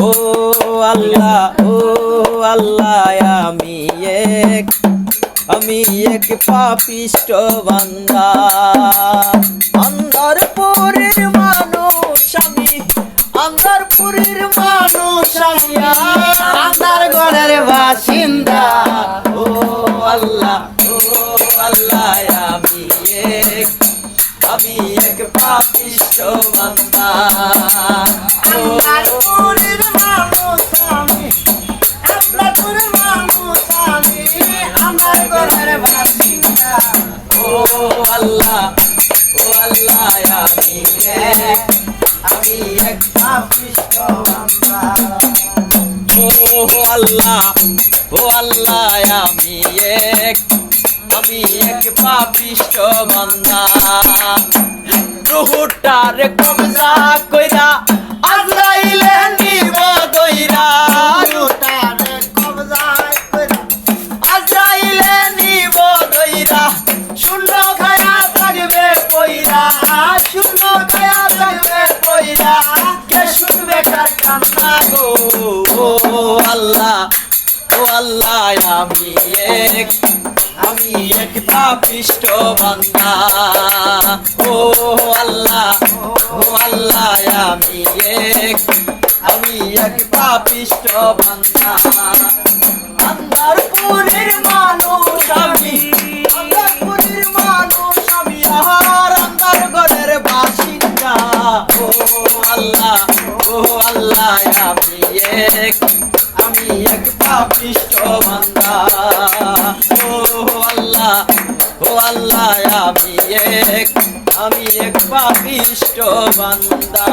ও আল্লাহ আমি এক পাপিষ্ট বান্দা আন্ধারপুরের মানুষ আমি আন্ধারপুরের মানুষ আমি আন্ধার ঘরের বাসিন্দা ও আল্লাহ আমি এক পাপিষ্ট বান্দা আন্ধারপুরের মানুষ আমি আন্ধারপুরের মানুষ আমি আন্ধার ঘরের বাসিন্দা ও আল্লাহ আমি এক পাপিষ্ট বান্দা ও আল্লাহ আমি এক পাপিষ্ট বান্দা রুহুটারে কবজা কইরা আজরাইলে নিব দইরা তারে কবজায় করে আজরাইলে নিব দইরা শূন্য খায়া থাকবে কইরা শূন্য খায়া থাকবে কইরা কে শুনবে কার কান্না গো ও আল্লাহ আমি এক পাপিষ্ট বান্দা ও আল্লাহ আমি এক পাপিষ্ট বান্দা আন্ধারপুরের মানুষ আমি আন্ধারপুরের মানুষ আমি আর আন্ধার ঘরের বাসিন্দা ও আল্লাহ আমি এক পাপিষ্ট বান্দা ও আল্লাহ আমি এক পাপিষ্ট বান্দা।